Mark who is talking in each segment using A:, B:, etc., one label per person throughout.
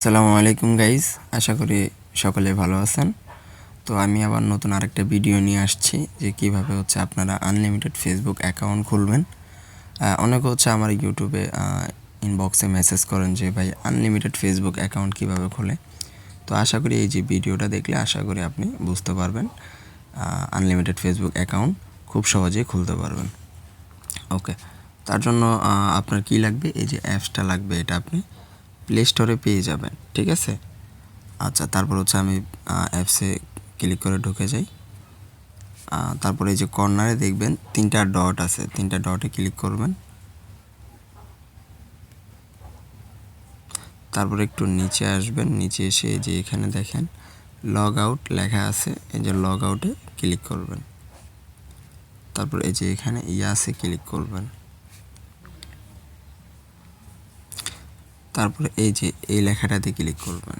A: আসসালামু আলাইকুম গাইস, আশা করি সকলে ভালো আছেন। তো আমি আবার নতুন আরেকটা ভিডিও নিয়ে আসছি যে কিভাবে আপনারা আনলিমিটেড ফেসবুক অ্যাকাউন্ট খুলবেন। অনেকে আমার ইউটিউবে ইনবক্সে মেসেজ করেন যে ভাই আনলিমিটেড ফেসবুক অ্যাকাউন্ট কিভাবে খোলে। তো আশা করি এই যে ভিডিওটা দেখলে আশা করি আপনি বুঝতে পারবেন আনলিমিটেড ফেসবুক অ্যাকাউন্ট খুব সহজেই খুলতে পারবেন। ওকে, তার জন্য আপনার কি লাগবে, এই যে অ্যাপসটা লাগবে, এটা আপনি প্লে স্টোরে পেয়ে যাবেন, ঠিক আছে। আচ্ছা, তারপর আমি অ্যাপসে ক্লিক করে ঢুকে যাই। তারপরে এই যে কর্নারে দেখবেন 3টা ডট আছে, 3টা ডটে ক্লিক করবেন। তারপরে একটু নিচে আসবেন, নিচে এসে এই যে এখানে দেখেন লগ আউট লেখা আছে, এই যে লগ আউটে ক্লিক করবেন। তারপর এই যে এখানে ইয়াসে ক্লিক করবেন। তারপরে এই যে এই লেখাটাতে ক্লিক করবেন,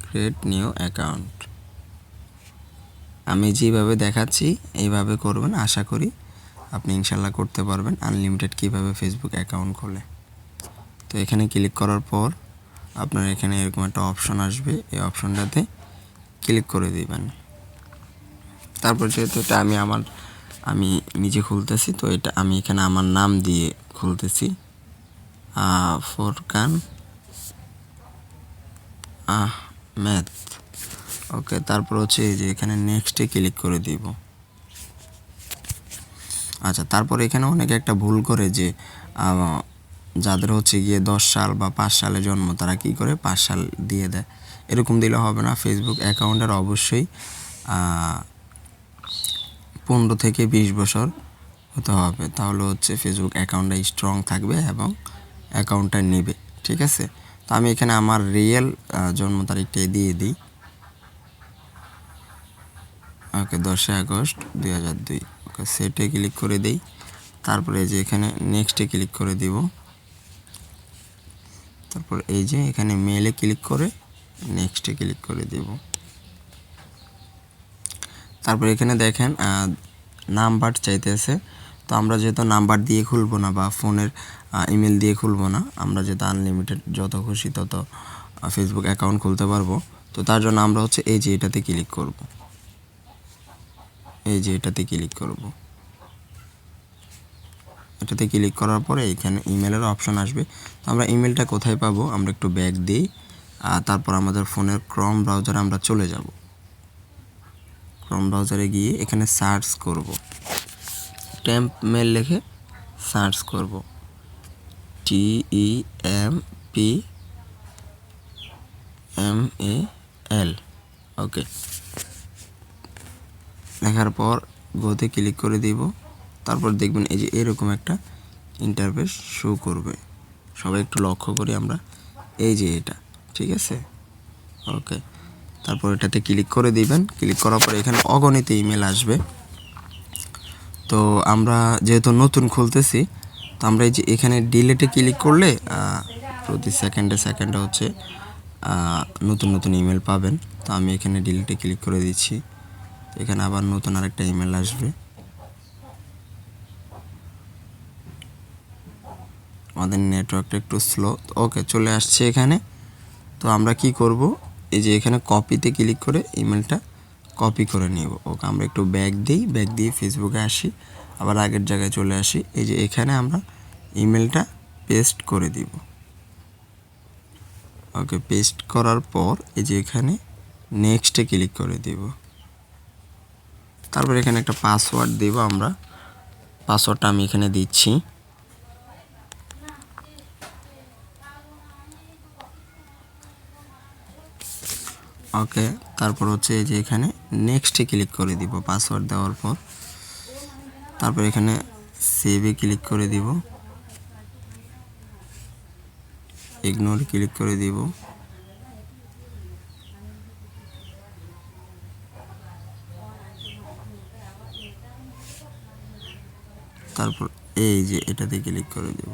A: ক্রিয়েট নিউ অ্যাকাউন্ট। আমি যেভাবে দেখাচ্ছি এইভাবে করবেন, আশা করি আপনি ইনশাল্লাহ করতে পারবেন। আনলিমিটেড কিভাবে ফেসবুক অ্যাকাউন্ট খোলে। তো এখানে ক্লিক করার পর আপনার এখানে এরকম একটা অপশন আসবে, এই অপশনটাতে ক্লিক করে দিবেন। তারপর যেহেতু এটা আমি নিজে খুলতেছি, তো এটা আমি এখানে আমার নাম দিয়ে খুলতেছি, ফোরকান আহমেদ। ওকে, তারপর এই যে এখানে নেক্সটে ক্লিক করে দিব। আচ্ছা, তারপর এখানে অনেকে একটা ভুল করে যে যাদের গিয়ে 10 সাল বা 5 সালে জন্ম, তারা কি করে 5 সাল দিয়ে দেয়। এরকম দিলে হবে না। ফেসবুক অ্যাকাউন্টের অবশ্যই 15 থেকে 20 বছর হতে হবে, তাহলে ফেসবুক অ্যাকাউন্টটা স্ট্রং থাকবে এবং অ্যাকাউন্টটা নেবে, ঠিক আছে। তো আমি এখানে আমার রিয়েল জন্ম তারিখটা দিয়ে দিই। ওকে, 10 আগস্ট 2002। ওকে, সেটে ক্লিক করে দিই। তারপরে যে এখানে নেক্সটে ক্লিক করে দিব। তারপর এই যে এখানে মেলে ক্লিক করে নেক্সটে ক্লিক করে দেব। তারপর এখানে দেখেন নাম্বার চাইতেছে। তো আমরা যেহেতু নাম্বার দিয়ে খুলবো না বা ফোনের ইমেল দিয়ে খুলবো না, আমরা যেহেতু আনলিমিটেড যত খুশি তত ফেসবুক অ্যাকাউন্ট খুলতে পারবো, তো তার জন্য আমরা এই যে এটাতে ক্লিক করব, এই যে এটাতে ক্লিক করব। এটাতে ক্লিক করার পরে এখানে ইমেলের অপশন আসবে। তো আমরা ইমেলটা কোথায় পাবো, আমরা একটু ব্যাক দিই। তারপর আমাদের ফোনের ক্রোম ব্রাউজারে আমরা চলে যাব। ক্রোম ব্রাউজারে গিয়ে এখানে সার্চ করব, টেম্প মেল লিখে সার্চ করব, TEMPMAL। ওকে, লেখার পর গোতে ক্লিক করে দিব। তারপর দেখবেন এই যে এরকম একটা ইন্টারফেস শো করবে। সবাই একটু লক্ষ্য করি আমরা, এই যে এটা, ঠিক আছে। ওকে, তারপর এটাতে ক্লিক করে দিবেন। ক্লিক করার পরে এখানে অগণিত ইমেল আসবে। তো আমরা যেহেতু নতুন খুলতেছি, তো আমরা এই যে এখানে ডিলেটে ক্লিক করলে প্রতি সেকেন্ডে নতুন নতুন ইমেল পাবেন। তো আমি এখানে ডিলেটে ক্লিক করে দিচ্ছি। এখানে আবার নতুন আরেকটা ইমেল আসবে। আমাদের নেটওয়ার্কটা একটু স্লো। ওকে, চলে আসছে এখানে। তো আমরা কি করব, এই যে এখানে কপিতে ক্লিক করে ইমেলটা কপি করে নিব। ওকে, আমরা একটু ব্যাক দিই, ব্যাক দিয়ে ফেসবুকে আসি, আবার আগের জায়গায় চলে আসি। এই যে এখানে আমরা ইমেলটা পেস্ট করে দিব। ওকে, পেস্ট করার পর এই যে এখানে নেক্সটে ক্লিক করে দিব। তারপর এখানে একটা পাসওয়ার্ড দেব আমরা। পাসওয়ার্ডটা আমি এখানে দিচ্ছি। ওকে, তারপর এই যে এখানে নেক্সটে ক্লিক করে দিব পাসওয়ার্ড দেওয়ার পর। তারপর এখানে সেভে ক্লিক করে দিব, ইগনোর ক্লিক করে দিব। তারপর এই যে এটাতে ক্লিক করে দেব।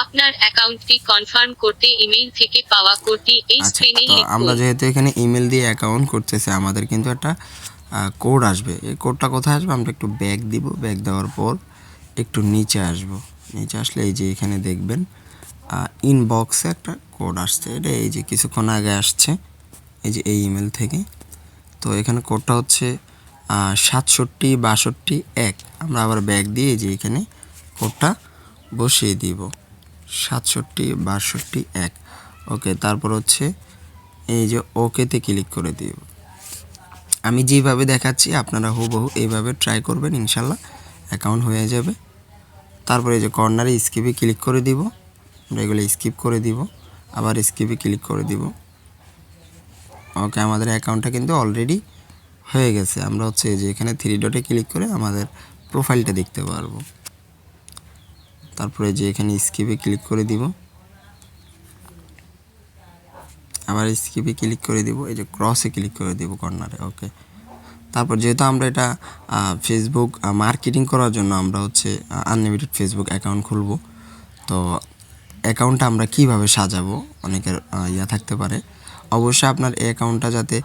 B: আপনার অ্যাকাউন্টটি কনফার্ম করতে ইমেইল থেকে পাওয়া কোডটি এই
A: আচ্ছা,
B: স্ক্রিনে
A: তো আমরা
B: লিখুন।
A: যেহেতু এখানে ইমেল দিয়ে অ্যাকাউন্ট করতেছি, আমাদের কিন্তু একটা কোড আসবে। এই কোডটা কোথায় আসবে? আমরা একটু ব্যাক দিব, ব্যাক দেওয়ার পর একটু নিচে আসব। নিচে আসলে এই যে এখানে দেখবেন ইনবক্সে একটা কোড আসছে। এটা এই যে কিছুক্ষণ আগে আসছে, এই যে এই ইমেল থেকে। তো এখানে কোডটা হচ্ছে 6762 1। আমরা আবার ব্যাক দিয়ে যে এখানে কোডটা বসিয়ে দিব 6762 1। ওকে, তারপর হচ্ছে এই যে ওকেতে ক্লিক করে দিব। আমি যেভাবে দেখাচ্ছি আপনারা হুবহু এইভাবে ট্রাই করবেন, ইনশাল্লাহ অ্যাকাউন্ট হয়ে যাবে। তারপরে এই যে কর্নারে স্কিপে ক্লিক করে দিব, আমরা এগুলো স্কিপ করে দিব, আবার স্কিপে ক্লিক করে দিব। ওকে, আমাদের অ্যাকাউন্টটা কিন্তু অলরেডি হয়ে গেছে। আমরা হচ্ছে যে এখানে 3 ডটে ক্লিক করে আমাদের প্রোফাইলটা দেখতে পারবো। তারপরে যে এখানে স্কিপে ক্লিক করে দিব, আবার স্কিপে ক্লিক করে দিব, এই যে ক্রসে ক্লিক করে দিব কর্নারে। ওকে, তারপর যেহেতু আমরা এটা ফেসবুক মার্কেটিং করার জন্য আমরা হচ্ছে আনলিমিটেড ফেসবুক অ্যাকাউন্ট খুলব। তো অ্যাকাউন্টটা আমরা কিভাবে সাজাবো, অনেকের ইয়া থাকতে পারে। অবশ্যই আপনার এই অ্যাকাউন্টটা যাতে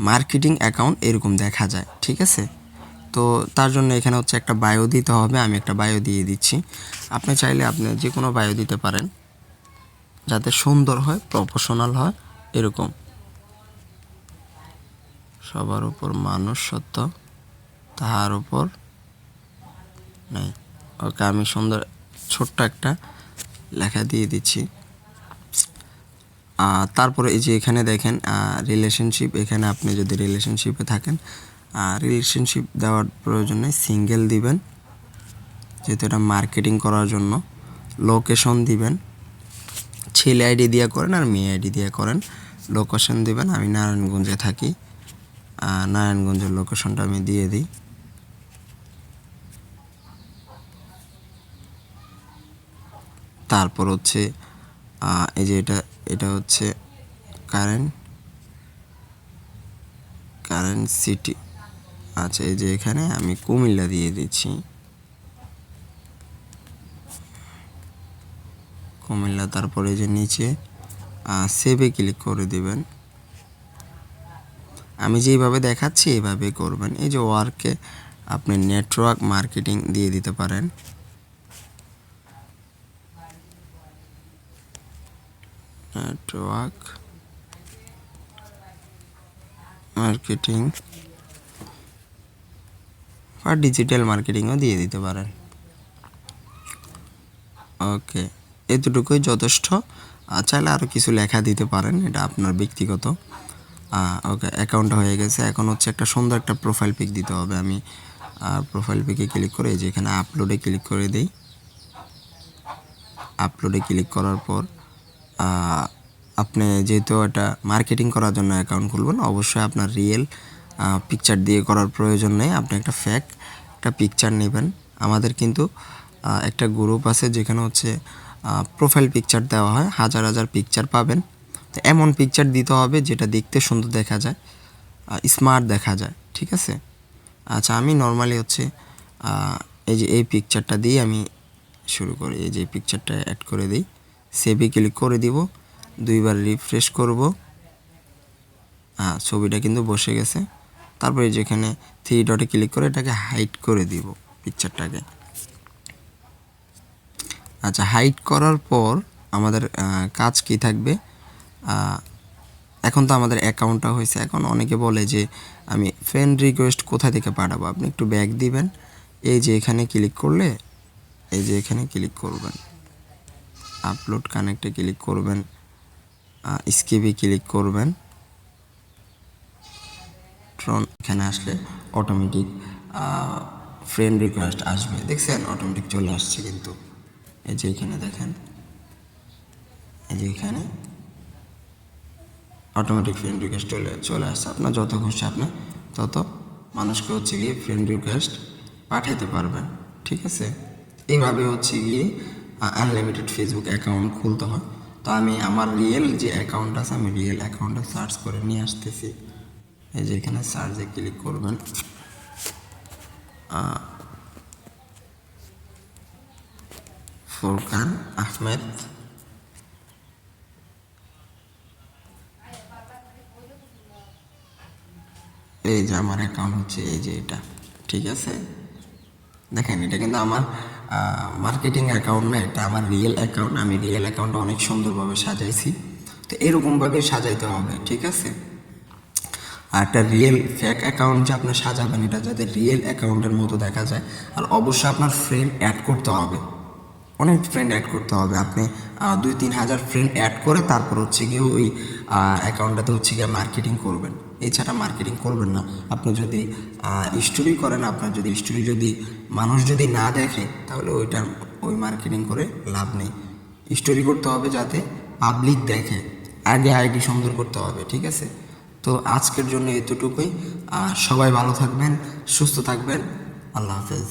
A: মার্কেটিং অ্যাকাউন্ট এরকম দেখা যায়, ঠিক আছে? তো তার জন্য এখানে হচ্ছে একটা বায়ো দিতে হবে। আমি একটা বায়ো দিয়ে দিচ্ছি। আপনি চাইলে আপনি যে কোনো বায়ো দিতে পারেন, যাতে সুন্দর হয়, প্রফেশনাল হয়, এরকম। সবার উপর মানুষ সত্য, তাহার উপর নেই। ওকে, আমি সুন্দর ছোট্ট একটা লেখা দিয়ে দিচ্ছি। তারপরে এই যে এখানে দেখেন রিলেশনশিপ, এখানে আপনি যদি রিলেশনশিপে থাকেন, রিলেশনশিপ দেওয়ার প্রয়োজন নেই, সিঙ্গেল দিবেন যেহেতু এটা মার্কেটিং করার জন্য। লোকেশন দিবেন, ছেলে আইডি দিয়ে করেন আর মেয়ে আইডি দিয়ে করেন। লোকেশন দিবেন, আমি নারায়ণগঞ্জে থাকি, নারায়ণগঞ্জের লোকেশনটা আমি দিয়ে দিই। তারপর হচ্ছে এই যে এটা হচ্ছে কারেন্ট সিটি। আচ্ছা, এই যে এখানে আমি কুমিল্লা দিয়ে দিচ্ছি, কুমিল্লা। তারপরে যে নিচে সেভে ক্লিক করে দিবেন। আমি যেভাবে দেখাচ্ছি এইভাবে করবেন। এই যে ওয়ার্কে আপনি নেটওয়ার্ক মার্কেটিং দিয়ে দিতে পারেন। নেটওয়ার্ক মার্কেটিং বা ডিজিটাল মার্কেটিংও দিয়ে দিতে পারেন। ওকে, এতটুকুই যথেষ্ট। চাইলে আরও কিছু লেখা দিতে পারেন, এটা আপনার ব্যক্তিগত। ওকে, অ্যাকাউন্টটা হয়ে গেছে। এখন হচ্ছে একটা সুন্দর একটা প্রোফাইল পিক দিতে হবে। আমি প্রোফাইল পিকে ক্লিক করে এই যে এখানে আপলোডে ক্লিক করে দিই। আপলোডে ক্লিক করার পর আপনি যেহেতু এটা মার্কেটিং করার জন্য অ্যাকাউন্ট খুলবেন, অবশ্যই আপনার রিয়েল পিকচার দিয়ে করার প্রয়োজন নেই। আপনি একটা ফেক একটা পিকচার নেবেন। আমাদের কিন্তু একটা গ্রুপ আছে যেখানে হচ্ছে প্রোফাইল পিকচার দেওয়া হয়, হাজার হাজার পিকচার পাবেন। তো এমন পিকচার দিতে হবে যেটা দেখতে সুন্দর দেখা যায়, স্মার্ট দেখা যায়, ঠিক আছে? আচ্ছা, আমি নর্মালি হচ্ছে এই যে এই পিকচারটা দিয়ে আমি শুরু করি। এই যে পিকচারটা অ্যাড করে দিই, সেভে ক্লিক করে দিব, 2বার রিফ্রেশ করব। ছবিটা কিন্তু বসে গেছে। তারপরে যেখানে 3 ডটে ক্লিক করে এটাকে হাইড করে দিব পিকচারটাকে। আচ্ছা, হাইড করার পর আমাদের কাজ কি থাকবে? এখন তো আমাদের অ্যাকাউন্টটা হয়েছে। এখন অনেকে বলে যে আমি ফ্রেন্ড রিকোয়েস্ট কোথা থেকে পাঠাবো। আপনি একটু ব্যাক দিবেন, এই যে এখানে ক্লিক করলে, এই যে এখানে ক্লিক করবেন, আপলোড কানেক্টে ক্লিক করবেন, স্কিপে ক্লিক করবেন। এখানে আসলে অটোমেটিক ফ্রেন্ড রিকোয়েস্ট আসবে, দেখছেন? অটোমেটিক চলে আসছে কিন্তু। এই যে এখানে দেখেন, এই যে এখানে অটোমেটিক ফ্রেন্ড রিকোয়েস্ট চলে আসছে। আপনার যত খুশি আপনি তত মানুষকে হচ্ছে গিয়ে ফ্রেন্ড রিকোয়েস্ট পাঠাতে পারবেন, ঠিক আছে? এইভাবে হচ্ছে গিয়ে আনলিমিটেড ফেসবুক অ্যাকাউন্ট খুলতে হয়। তো আমি আমার রিয়েল যে অ্যাকাউন্ট আছে, আমি রিয়েল অ্যাকাউন্টটা সার্চ করে নিয়ে আসতেছি। এই যে এখানে সার্চে ক্লিক করবেন, ফুরকান আহমেদ, এই যে আমার অ্যাকাউন্ট হচ্ছে এই যে এটা, ঠিক আছে। দেখেন এটা কিন্তু আমার মার্কেটিং অ্যাকাউন্ট না, এটা আমার রিয়েল অ্যাকাউন্ট। আমি রিয়েল অ্যাকাউন্টটা অনেক সুন্দরভাবে সাজাইছি, তো এরকমভাবে সাজাইতে হবে, ঠিক আছে। আর একটা রিয়েল ফেক অ্যাকাউন্ট যে আপনি সাজাবেন, এটা যাতে রিয়েল অ্যাকাউন্টের মতো দেখা যায়। আর অবশ্যই আপনার ফ্রেন্ড অ্যাড করতে হবে, অনেক ফ্রেন্ড অ্যাড করতে হবে। আপনি 2-3 হাজার ফ্রেন্ড অ্যাড করে তারপর হচ্ছে গিয়ে ওই অ্যাকাউন্টটাতে হচ্ছে গিয়ে মার্কেটিং করবেন। এছাড়া মার্কেটিং করবেন না। আপনি যদি স্টোরি করেন, আপনার যদি স্টোরি যদি মানুষ যদি না দেখে, তাহলে ওই মার্কেটিং করে লাভ নেই। স্টোরি করতে হবে যাতে পাবলিক দেখে, আগে আইডি সুন্দর করতে হবে, ঠিক আছে। তো আজকের জন্য এতটুকুই। সবাই ভালো থাকবেন, সুস্থ থাকবেন, আল্লাহ হাফেজ।